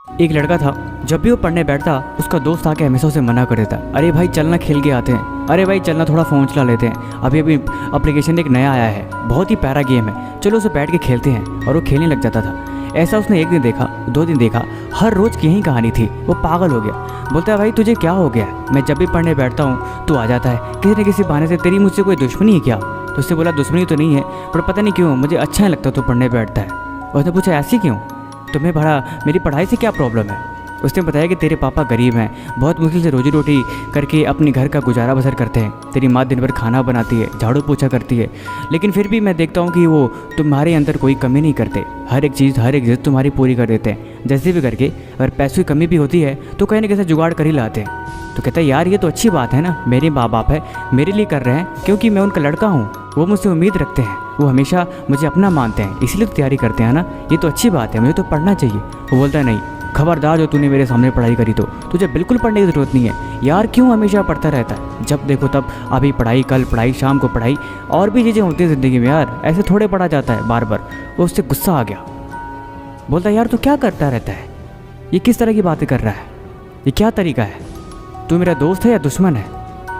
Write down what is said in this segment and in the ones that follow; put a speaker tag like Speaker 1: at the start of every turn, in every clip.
Speaker 1: एक लड़का था, जब भी वो पढ़ने बैठता उसका दोस्त आके हमेशा उसे मना कर देता, अरे भाई चलना खेल के आते हैं, अरे भाई चलना थोड़ा फ़ोन चला लेते हैं, अभी अभी एप्लीकेशन एक नया आया है, बहुत ही प्यारा गेम है, चलो उसे बैठ के खेलते हैं। और वो खेलने लग जाता था। ऐसा उसने एक दिन देखा, 2 दिन देखा, हर रोज़ की यही कहानी थी। वो पागल हो गया। बोलता है भाई तुझे क्या हो गया है, मैं जब भी पढ़ने बैठता हूँ तो आ जाता है, किसी न किसी बहाने से तेरी मुझसे कोई दुश्मनी है क्या? तो उससे बोला दुश्मनी तो नहीं है, पर पता नहीं क्यों मुझे अच्छा नहीं लगता तो पढ़ने बैठता है। और उसने पूछा ऐसी क्यों, तुम्हें बड़ा मेरी पढ़ाई से क्या प्रॉब्लम है? उसने बताया कि तेरे पापा गरीब हैं, बहुत मुश्किल से रोजी रोटी करके अपने घर का गुजारा बसर करते हैं, तेरी माँ दिन भर खाना बनाती है, झाड़ू पोछा करती है, लेकिन फिर भी मैं देखता हूँ कि वो तुम्हारे अंदर कोई कमी नहीं करते, हर एक चीज़ हर एक ज़रूरत तुम्हारी पूरी कर देते हैं, जैसे भी करके। अगर पैसों की कमी भी होती है तो कहीं ना कहीं जुगाड़ कर ही लाते हैं। तो कहता है यार ये तो अच्छी बात है ना, मेरे माँ बाप है, मेरे लिए कर रहे हैं क्योंकि मैं उनका लड़का हूँ, वो मुझसे उम्मीद रखते हैं, वो हमेशा मुझे अपना मानते हैं, इसीलिए तो तैयारी करते हैं ना, ये तो अच्छी बात है, मुझे तो पढ़ना चाहिए। वो बोलता है नहीं, खबरदार जो तूने मेरे सामने पढ़ाई करी तो तुझे बिल्कुल पढ़ने की ज़रूरत नहीं है, यार क्यों हमेशा पढ़ता रहता है, जब देखो तब अभी पढ़ाई, कल पढ़ाई, शाम को पढ़ाई, और भी चीज़ें होती हैं ज़िंदगी में यार, ऐसे थोड़े पढ़ा जाता है बार बार। वो उससे गुस्सा आ गया। बोलता है यार तू क्या करता रहता है, ये किस तरह की बातें कर रहा है, ये क्या तरीका है, तू मेरा दोस्त है या दुश्मन है?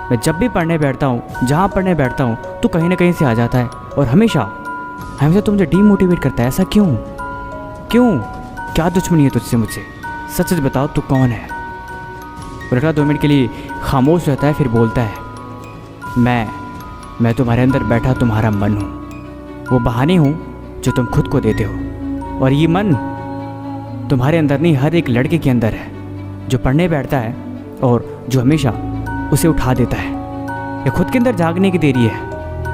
Speaker 1: मैं जब भी पढ़ने बैठता हूँ, जहाँ पढ़ने बैठता हूँ, तू कहीं ना कहीं से आ जाता है और हमेशा हमेशा तू मुझे डीमोटिवेट करता है, ऐसा क्यों? क्यों? क्या दुश्मनी है तुझसे मुझसे? सच सच बताओ तू कौन है? लड़का 2 मिनट के लिए खामोश रहता है, फिर बोलता है मैं तुम्हारे अंदर बैठा तुम्हारा मन हूँ, वो बहाने हूँ जो तुम खुद को देते हो, और ये मन तुम्हारे अंदर नहीं, हर एक लड़के के अंदर है जो पढ़ने बैठता है और जो हमेशा उसे उठा देता है। ये खुद के अंदर जागने की देरी है,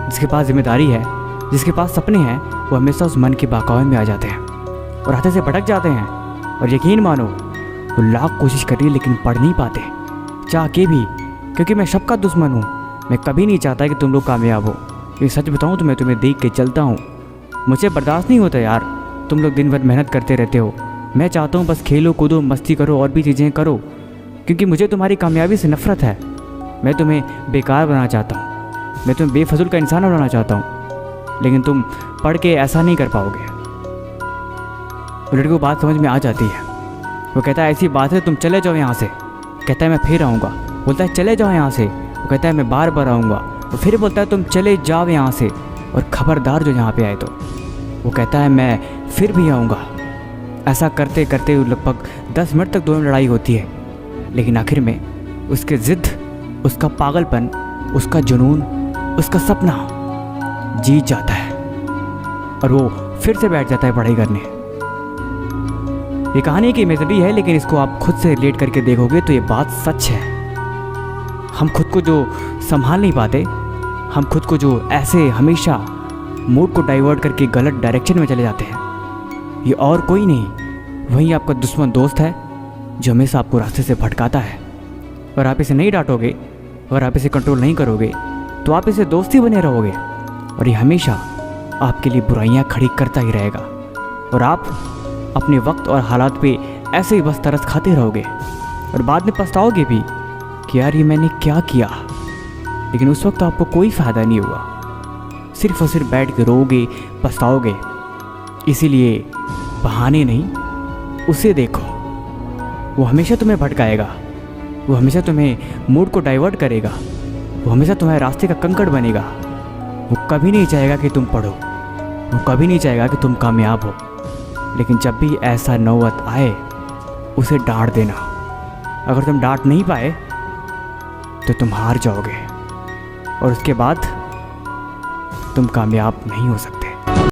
Speaker 1: जिसके पास जिम्मेदारी है, जिसके पास सपने हैं, वो हमेशा उस मन के बहकावे में आ जाते हैं और हाथे से भटक जाते हैं। और यकीन मानो वो लाख कोशिश कर रही है लेकिन पढ़ नहीं पाते, चाह के भी, क्योंकि मैं सबका दुश्मन हूँ, मैं कभी नहीं चाहता कि तुम लोग कामयाब हो। ये सच बताऊँ तो मैं तुम्हें देख के चलता हूँ, मुझे बर्दाश्त नहीं होता यार, तुम लोग दिन भर मेहनत करते रहते हो, मैं चाहता हूँ बस खेलो कूदो मस्ती करो और भी चीज़ें करो, क्योंकि मुझे तुम्हारी कामयाबी से नफरत है, मैं तुम्हें बेकार बनाना चाहता हूँ, मैं तुम्हें बेफजूल का इंसान बनाना चाहता हूँ, लेकिन तुम पढ़ के ऐसा नहीं कर पाओगे। लड़के को बात समझ में आ जाती है। वो कहता है ऐसी बात है, तुम चले जाओ यहाँ से। कहता है मैं फिर आऊँगा। बोलता है चले जाओ यहाँ से। वो कहता है मैं बार बार आऊँगा। वो फिर बोलता है तुम चले जाओ यहाँ से, और खबरदार जो यहाँ पे आए तो। वो कहता है मैं फिर भी आऊँगा। ऐसा करते करते लगभग 10 मिनट तक दोनों लड़ाई होती है, लेकिन आखिर में उसके ज़िद, उसका पागलपन, उसका जुनून, उसका सपना जीत जाता है और वो फिर से बैठ जाता है पढ़ाई करने। ये कहानी की इमेजरी है, लेकिन इसको आप खुद से रिलेट करके देखोगे तो ये बात सच है। हम खुद को जो संभाल नहीं पाते, हम खुद को जो ऐसे हमेशा मूड को डाइवर्ट करके गलत डायरेक्शन में चले जाते हैं, ये और कोई नहीं, वही आपका दुश्मन दोस्त है जो हमेशा आपको रास्ते से भटकाता है। अगर आप इसे नहीं डांटोगे, अगर आप इसे कंट्रोल नहीं करोगे, तो आप इसे दोस्ती बने रहोगे और ये हमेशा आपके लिए बुराइयां खड़ी करता ही रहेगा, और आप अपने वक्त और हालात पे ऐसे ही बस तरस खाते रहोगे और बाद में पछताओगे भी कि यार ये मैंने क्या किया। लेकिन उस वक्त आपको कोई फ़ायदा नहीं होगा, सिर्फ और सिर्फ बैठ के रोओगे, पछताओगे। इसीलिए बहाने नहीं, उसे देखो, वो हमेशा तुम्हें भटकाएगा, वो हमेशा तुम्हें मूड को डाइवर्ट करेगा, वो हमेशा तुम्हारे रास्ते का कंकड़ बनेगा। वो कभी नहीं चाहेगा कि तुम पढ़ो, वो कभी नहीं चाहेगा कि तुम कामयाब हो। लेकिन जब भी ऐसा नौबत आए, उसे डांट देना। अगर तुम डांट नहीं पाए तो तुम हार जाओगे और उसके बाद तुम कामयाब नहीं हो सकते।